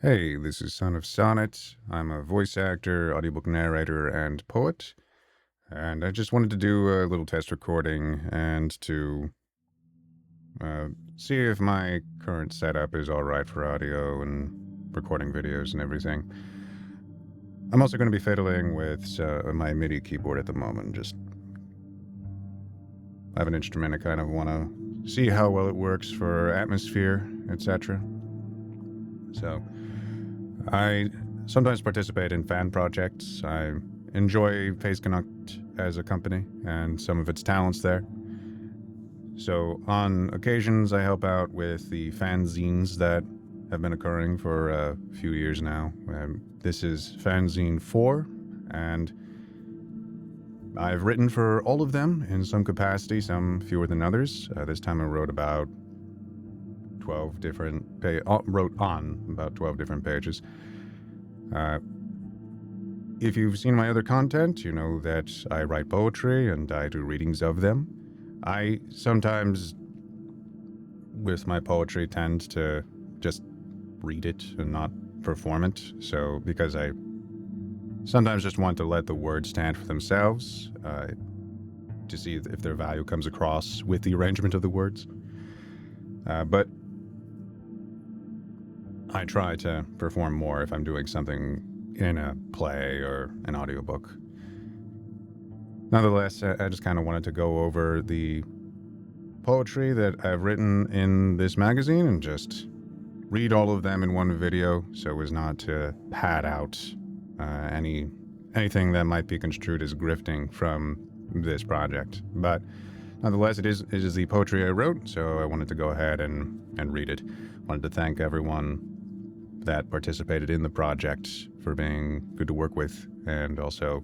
Hey, this is Son of Sonnet. I'm a voice actor, audiobook narrator, and poet. And I just wanted to do a little test recording and to see if my current setup is alright for audio and recording videos and everything. I'm also going to be fiddling with my MIDI keyboard at the moment. I have an instrument I kind of want to see how well it works for atmosphere, etc. So I sometimes participate in fan projects. I enjoy Phase Connect as a company and some of its talents there. So on occasions, I help out with the fan zines that have been occurring for a few years now. This is Fanzine 4, and I've written for all of them in some capacity, some fewer than others. This time I wrote about 12 different wrote on about 12 different pages. If you've seen my other content, you know that I write poetry and I do readings of them. I sometimes, with my poetry, tend to just read it and not perform it. So, because I sometimes just want to let the words stand for themselves, to see if their value comes across with the arrangement of the words. But I try to perform more if I'm doing something in a play or an audiobook. Nonetheless, I just kind of wanted to go over the poetry that I've written in this magazine and just read all of them in one video so as not to pad out anything that might be construed as grifting from this project. But nonetheless, it is the poetry I wrote, so I wanted to go ahead and read it. Wanted to thank everyone that participated in the project for being good to work with, and also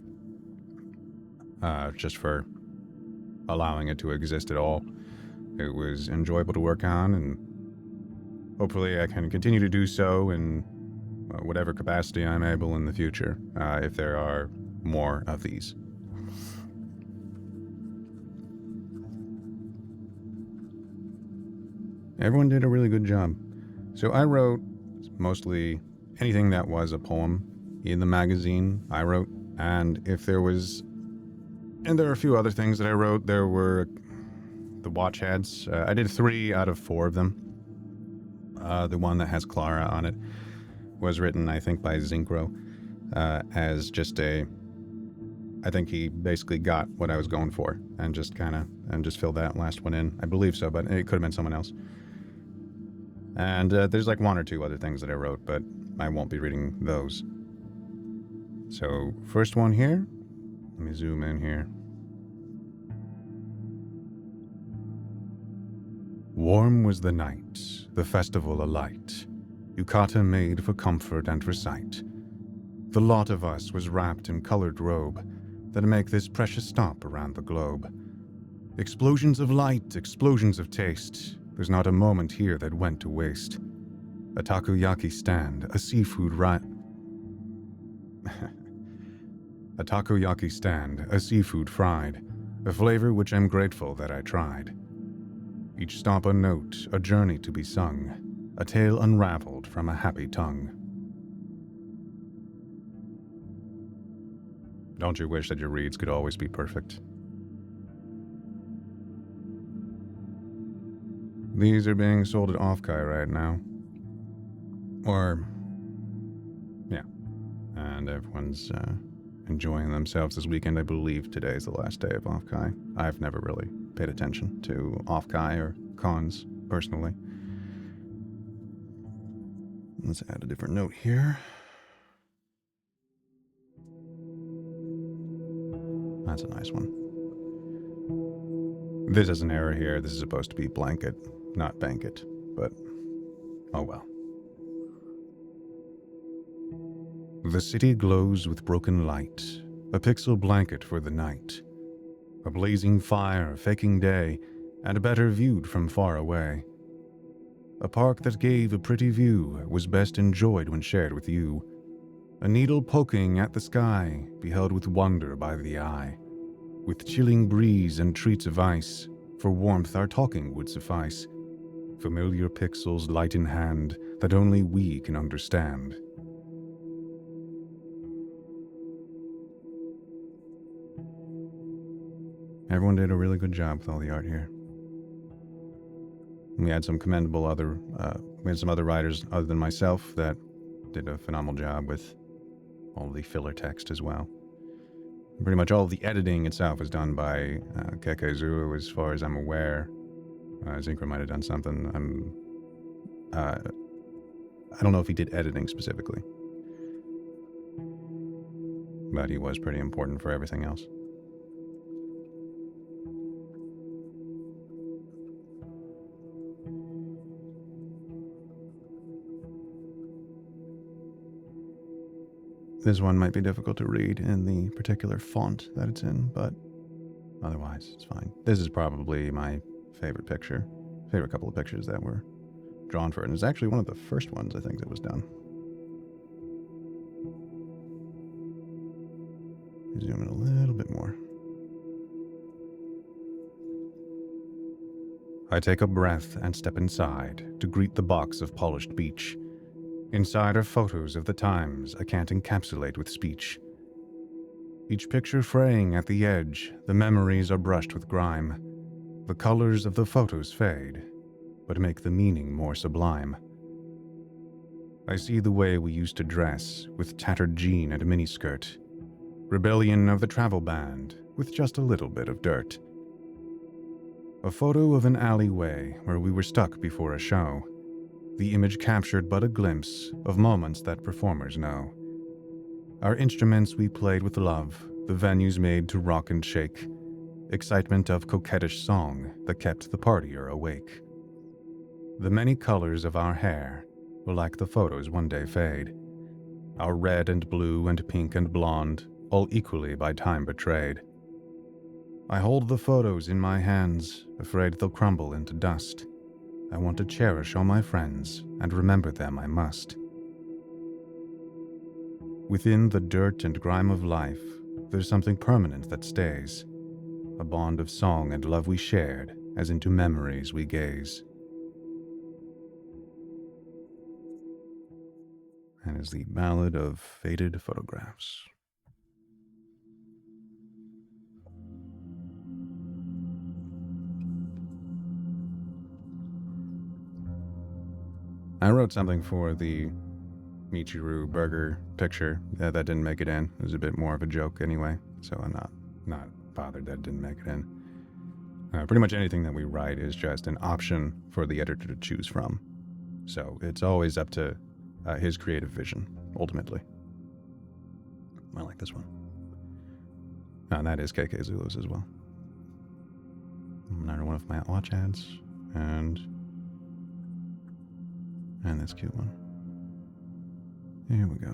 just for allowing it to exist at all. It was enjoyable to work on, and hopefully I can continue to do so in whatever capacity I'm able in the future, if there are more of these. Everyone did a really good job. So I wrote mostly anything that was a poem in the magazine I wrote, and there are a few other things that I wrote. There were the watch heads. I did 3 out of 4 of them. The one that has Clara on it was written, I think, by Zincro, as just I think he basically got what I was going for and just filled that last one in. I believe so, but it could have been someone else. And there's like 1 or 2 other things that I wrote, but I won't be reading those. So, first one here. Let me zoom in here. Warm was the night, the festival alight, Yukata made for comfort and for sight. The lot of us was wrapped in colored robe that make this precious stop around the globe. Explosions of light, explosions of taste, there's not a moment here that went to waste. A takoyaki stand, a seafood A takoyaki stand, a seafood fried, a flavor which I'm grateful that I tried. Each stop a note, a journey to be sung, a tale unraveled from a happy tongue. Don't you wish that your reads could always be perfect? These are being sold at Offkai right now. Yeah. And everyone's enjoying themselves this weekend. I believe today is the last day of Offkai. I've never really paid attention to Offkai or cons personally. Let's add a different note here. That's a nice one. This has an error here. This is supposed to be blanket, not banket, but oh well. The city glows with broken light, a pixel blanket for the night. A blazing fire, faking day, and better viewed from far away. A park that gave a pretty view was best enjoyed when shared with you. A needle poking at the sky, beheld with wonder by the eye. With chilling breeze and treats of ice, for warmth our talking would suffice. Familiar pixels light in hand, that only we can understand. Everyone did a really good job with all the art here. We had some commendable we had some other writers other than myself that did a phenomenal job with all the filler text as well. Pretty much all of the editing itself was done by KKZullu, as far as I'm aware. Zinker might have done something. I don't know if he did editing specifically, but he was pretty important for everything else. This one might be difficult to read in the particular font that it's in, but otherwise it's fine. This is probably my favorite couple of pictures that were drawn for it. And it's actually one of the first ones, I think, that was done. Zoom in a little bit more. I take a breath and step inside to greet the box of polished beach. Inside are photos of the times I can't encapsulate with speech. Each picture fraying at the edge, the memories are brushed with grime. The colors of the photos fade, but make the meaning more sublime. I see the way we used to dress, with tattered jean and miniskirt. Rebellion of the travel band, with just a little bit of dirt. A photo of an alleyway where we were stuck before a show. The image captured but a glimpse of moments that performers know. Our instruments we played with love, the venues made to rock and shake. Excitement of coquettish song that kept the partier awake. The many colors of our hair will, like the photos, one day fade. Our red and blue and pink and blonde, all equally by time betrayed. I hold the photos in my hands, afraid they'll crumble into dust. I want to cherish all my friends, and remember them I must. Within the dirt and grime of life, there's something permanent that stays. A bond of song and love we shared, as into memories we gaze. And is the Ballad of Faded Photographs. I wrote something for the Michiru burger picture that didn't make it in. It was a bit more of a joke anyway, so I'm not bothered that it didn't make it in. Pretty much anything that we write is just an option for the editor to choose from. So it's always up to his creative vision, ultimately. I like this one. And that is KKZullu's as well. Another one of my watch ads, and this cute one. Here we go.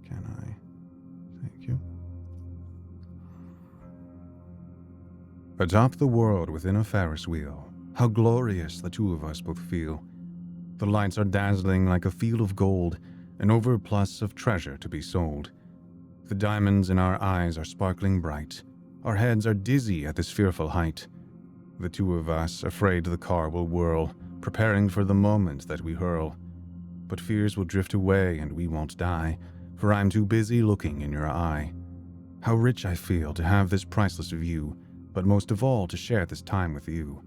Can I? Thank you. Atop the world within a Ferris wheel, how glorious the two of us both feel. The lights are dazzling like a field of gold, an overplus of treasure to be sold. The diamonds in our eyes are sparkling bright. Our heads are dizzy at this fearful height. The two of us, afraid the car will whirl, preparing for the moment that we hurl. But fears will drift away and we won't die, for I'm too busy looking in your eye. How rich I feel to have this priceless view, but most of all to share this time with you.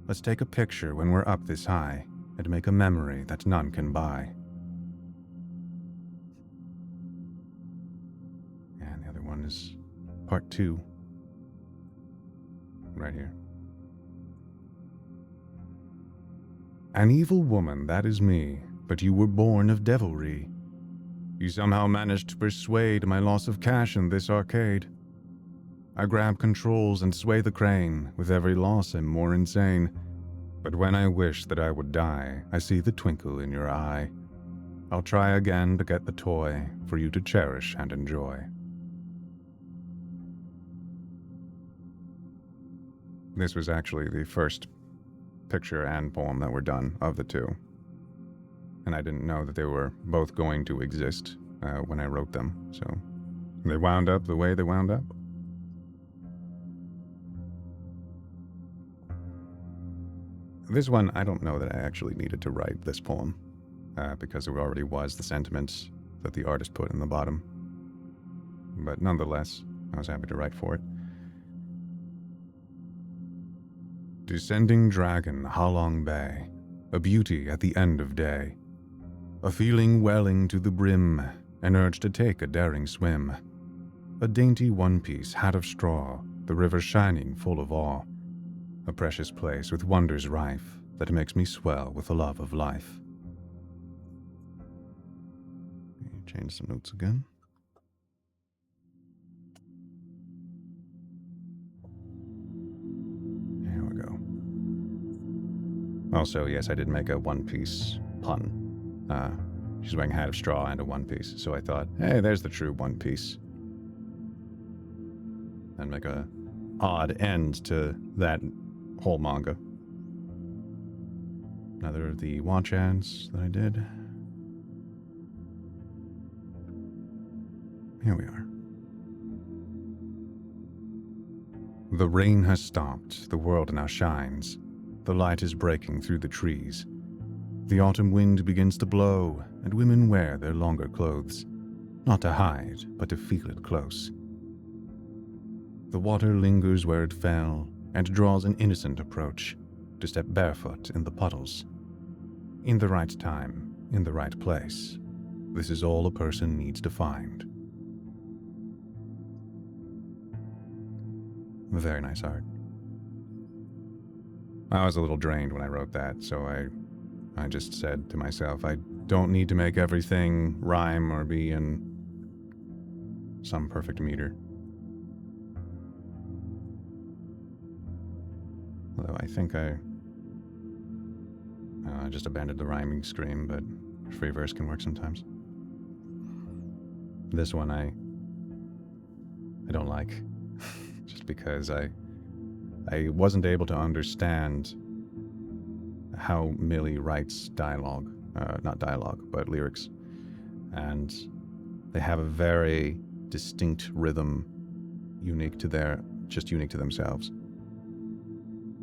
Let's take a picture when we're up this high, and make a memory that none can buy. And the other one is part 2, right here. An evil woman, that is me, but you were born of devilry. You somehow managed to persuade my loss of cash in this arcade. I grab controls and sway the crane, with every loss I'm more insane. But when I wish that I would die, I see the twinkle in your eye. I'll try again to get the toy for you to cherish and enjoy. This was actually the first picture and poem that were done of the two. And I didn't know that they were both going to exist when I wrote them, so they wound up the way they wound up. This one, I don't know that I actually needed to write this poem, because it already was the sentiments that the artist put in the bottom. But nonetheless, I was happy to write for it. Descending dragon, Halong Bay, a beauty at the end of day, a feeling welling to the brim, an urge to take a daring swim, a dainty one-piece hat of straw, the river shining full of awe, a precious place with wonders rife that makes me swell with the love of life. Change some notes again. Here we go. Also, yes, I did make a one-piece pun. She's wearing a hat of straw and a one-piece, so I thought, hey, there's the true one-piece. And make a odd end to that whole manga. Another of the watch ads that I did. Here we are. The rain has stopped, the world now shines. The light is breaking through the trees. The autumn wind begins to blow, and women wear their longer clothes, not to hide, but to feel it close. The water lingers where it fell, and draws an innocent approach, to step barefoot in the puddles. In the right time, in the right place. This is all a person needs to find. Very nice art. I was a little drained when I wrote that, so I just said to myself, I don't need to make everything rhyme or be in some perfect meter. Although I think I just abandoned the rhyming scheme, but free verse can work sometimes. This one I don't like, just because I wasn't able to understand how Millie writes dialogue, not dialogue, but lyrics. And they have a very distinct rhythm, unique to themselves.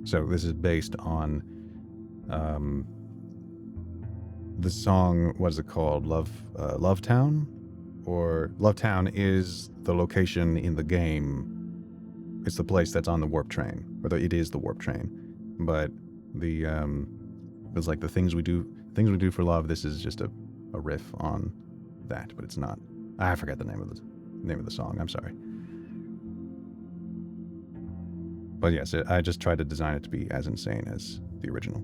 So this is based on the song, what is it called? Love Town? Or Love Town is the location in the game. It's the place that's on the warp train, or it is the warp train. But it's like the things we do for love. This is just a riff on that, but it's not. I forget the name of the song. I'm sorry. But yes, I just tried to design it to be as insane as the original.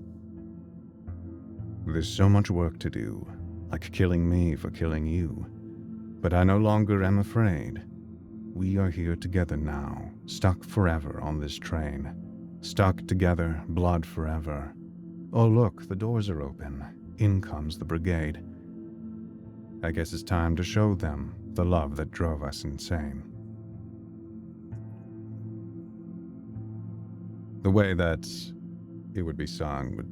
There's so much work to do, like killing me for killing you. But I no longer am afraid. We are here together now, stuck forever on this train. Stuck together, blood forever. Oh look, the doors are open. In comes the brigade. I guess it's time to show them the love that drove us insane. The way that it would be sung,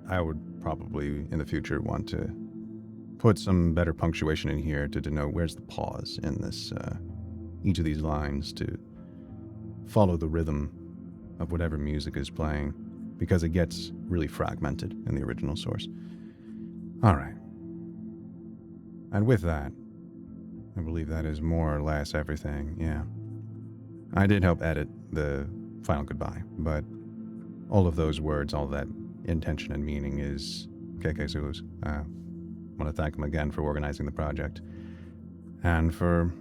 I would probably in the future want to put some better punctuation in here to denote where's the pause in this, each of these lines, to follow the rhythm of whatever music is playing, because it gets really fragmented in the original source. All right. And with that, I believe that is more or less everything, yeah. I did help edit the final goodbye, but all of those words, all that intention and meaning is KKZullu's. I want to thank him again for organizing the project and for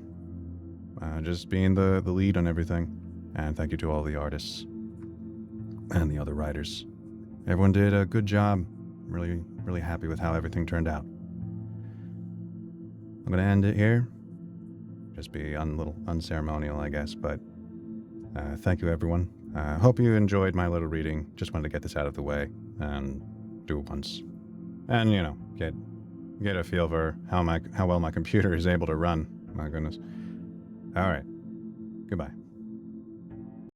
just being the lead on everything. And thank you to all the artists and the other writers. Everyone did a good job. Really, really happy with how everything turned out. I'm going to end it here. Just be a little unceremonial, I guess, but thank you, everyone. Hope you enjoyed my little reading. Just wanted to get this out of the way and do it once. And, get a feel for how well my computer is able to run. My goodness. All right. Goodbye.